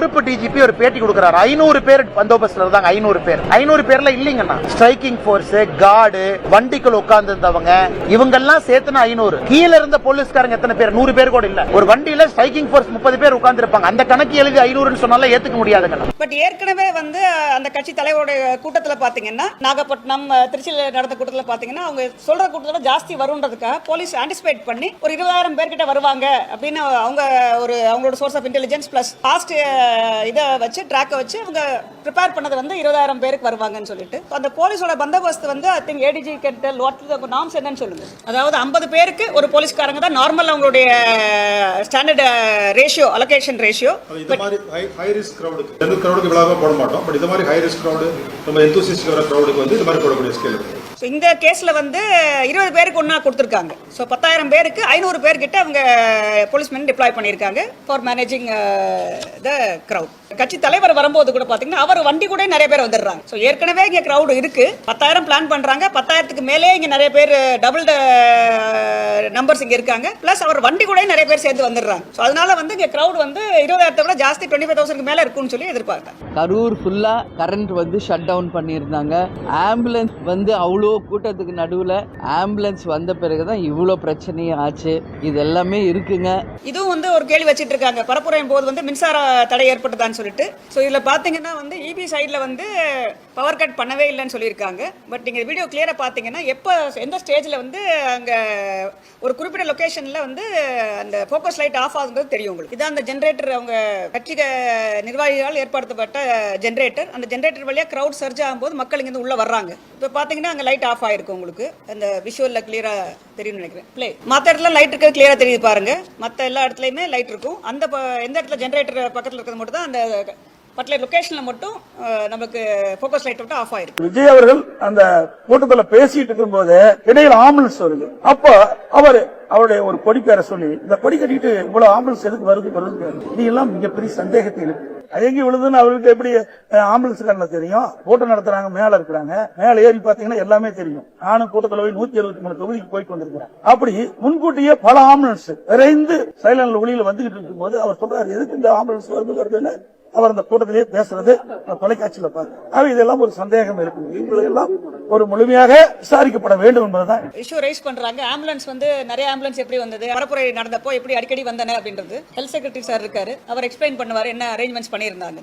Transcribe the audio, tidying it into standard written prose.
பொறுப்பு டிஜிபி ஒரு பேட்டி கொடுக்கிறார். 500 பேர் பந்தோபஸ்ட்ல இருந்தாங்க. 500 பேர்ல இல்லீங்கன்னா ஸ்ட்ரைக்கிங் போர்ஸ், கார்டு, வண்டிக்குள்ள உட்கார்ந்து இருந்தவங்க இவங்க எல்லாம் சேர்த்துனா 500. கீழ இருந்த போலீஸ்காரங்க எத்தனை பேர்? 100 பேர் கூட இல்ல. ஒரு வண்டியில ஸ்ட்ரைக்கிங் போர்ஸ் 30 பேர் உட்கார்ந்து இருப்பாங்க. அந்த கணக்கு எழுதி 500 சொன்னால ஏத்துக்க முடியாதுங்க. பட் ஏற்கனவே அந்த கட்சி தலைவரோட கூட்டத்துல பாத்தீங்கன்னா, நாகப்பட்டினம், திருச்சியில நடந்த கூட்டத்துல பாத்தீங்கன்னா, அவங்க சொல்ற கூட்டத்துல ஜாஸ்தி வரும்ன்றதுக்காக போலீஸ் ஆன்டிசிபேட் பண்ணி ஒரு 20,000 பேர்கிட்ட வருவாங்க அப்படின்னு அவங்களோட source of intelligence plus past இதை வச்சு ட்ராக்கை வச்சு அவங்க ப்ரிப்பேர் பண்ணது 20,000 பேருக்கு வருவாங்கன்னு சொல்லிட்டு அந்த போலீஸோட பந்தோபஸ்து I think ADG can tell what the norms என்னன்னு சொல்லுங்க. அதாவது 50 பேருக்கு ஒரு போலீஸ்காரங்க தான் நார்மல் அவங்களுடைய ஸ்டாண்டர்ட் ரேஷியோ, அலோகேஷன் ரேஷியோ. இந்த மாதிரி ஹை ரிஸ்க் கிரவுடுக்கு ஜெனரல் கிரவுடுக்கு இவ்வளவு போட மாட்டோம். பட் இந்த மாதிரி ஹை ரிஸ்க் கிரவுடு, ரொம்ப எந்தூசிஸ்டிக் வர கிரவுடுக்கு இந்த மாதிரி போடக்கூடிய ஸ்கேல் இருக்கு. இந்த கேஸ்ல 20 பேருக்கு ஒன்னா கொடுத்திருக்காங்க. ஸோ 10,000 பேருக்கு 500 பேர்கிட்ட அவங்க போலீஸ்மென் டிப்ளாய் பண்ணியிருக்காங்க ஃபார் மேனேஜிங் த கிரவுட். கட்சி தலைவர் வரும்போது கூட பாத்தீங்கன்னா அவர் வண்டி கூட நிறைய பேர் வந்துடுறாங்க. ஸோ ஏற்கனவே இங்க கிரவுட் இருக்கு. 10,000 பிளான் பண்றாங்க. 10,000க்கு மேலே இங்க நிறைய பேர் டபுள் நம்பர்ஸ் இங்க இருக்காங்க. பிளஸ் அவர் வண்டி கூட நிறைய பேர் சேர்ந்து வந்துடுறாங்க. ஸோ அதனால இங்க கிரவுட் 20,000 விட ஜாஸ்தி 25,000க்கு மேல இருக்கும்னு சொல்லி எதிர்பார்த்தாங்க. கரூர் ஃபுல்லா கரண்ட் ஷட் டவுன் பண்ணியிருந்தாங்க. ஆம்புலன்ஸ் அவ்வளோ கூட்டத்துக்கு நடுவில் ஆம்புலன்ஸ் வந்த பிறகுதான் இவ்வளோ பிரச்சனையும் ஆச்சு. இது எல்லாமே இருக்குங்க. இதுவும் ஒரு கேள்வி வச்சிட்டு இருக்காங்க. பரப்புரையும் போது மின்சார தடை ஏற்பட்டதான்னு சொல்லிட்டு. ஸோ இதில் பார்த்தீங்கன்னா இபி சைடில் பவர் கட் பண்ணவே இல்லைன்னு சொல்லியிருக்காங்க. பட் நீங்கள் வீடியோ கிளியராக பார்த்தீங்கன்னா எப்போ எந்த ஸ்டேஜில் அங்கே ஒரு குறிப்பிட்ட லொக்கேஷனில் அந்த ஃபோக்கஸ் லைட் ஆஃப் ஆகுங்கிறது தெரியும் உங்களுக்கு. இதான் அந்த ஜென்ரேட்டர், அவங்க கட்சி நிர்வாகிகளால் ஏற்படுத்தப்பட்ட ஜென்ரேட்டர். அந்த ஜென்ரேட்டர் வழியாக க்ரௌட் சர்ஜ் ஆகும்போது மக்கள் இங்கே உள்ள வர்றாங்க. இப்போ பார்த்தீங்கன்னா அங்கே லைட் ஆஃப் ஆயிருக்கும். உங்களுக்கு அந்த விஷுவலில் கிளியராக தெரியும் நினைக்கிறேன். பிளே மற்ற இடத்துல லைட் இருக்கிறது கிளியராக தெரியுது பாருங்க. மற்ற எல்லா இடத்துலையுமே லைட் இருக்கும். எந்த இடத்துல ஜென்ரேட்டர் பக்கத்தில் இருக்கிறது மட்டும் தான் அந்த பர்டிகுலர் லொகேஷன்ல மட்டும் நமக்கு ஃபோக்கஸ் லைட் மட்டும் ஆஃப் ஆயிருக்கு. விஜய் அவர்கள் அந்த கூட்டத்தில் பேசிட்டு இருக்கும்போது இடையில ஆம்புலன்ஸ் வருது. அப்போ அவருடைய ஒரு கொடி பேரை சொல்லி, இந்த கொடி கட்டிட்டு இவ்வளவு ஆம்புலன்ஸ் எதுக்கு வருது இது எல்லாம் மிகப்பெரிய சந்தேகத்தில் இருக்கு. அது எங்க விழுதுன்னு அவருக்கு எப்படி ஆம்புலன்ஸ்காரங்க தெரியும்? கூட்டம் நடத்துறாங்க, மேல இருக்கிறாங்க, மேல ஏறி பாத்தீங்கன்னா எல்லாமே தெரியும். நானும் கூட்டத்தில் போய் 173 தொகுதிக்கு போயிட்டு வந்திருக்கிறேன். அப்படி முன்கூட்டியே பல ஆம்புலன்ஸ் விரைந்து சைலண்ட்ல ஒளியில வந்துகிட்டு இருக்கும் போது அவர் சொல்றாரு, எதுக்கு இந்த ஆம்புலன்ஸ் வருதுன்னு அவர் அந்த கூட்டத்திலேயே பேசுறது தொலைக்காட்சியில பாரு. இதெல்லாம் ஒரு சந்தேகம் இருக்கு. இவங்களெல்லாம் ஒரு முழுமையாக விசாரிக்கப்பட வேண்டும் என்பதுதான் இஷ்யூ ரைஸ் பண்றாங்க. ஆம்புலன்ஸ் நிறைய ஆம்புலன்ஸ் எப்படி வந்தது, பரப்புரை நடந்தப்போ எப்படி அடிக்கடி வந்தன அப்படின்றது ஹெல்த் செக்ரட்டரி சார் இருக்காரு. அவர் எக்ஸ்பிளைன் பண்ணுவார் என்ன அரேஞ்ச்மெண்ட்ஸ் பண்ணியிருந்தாங்க.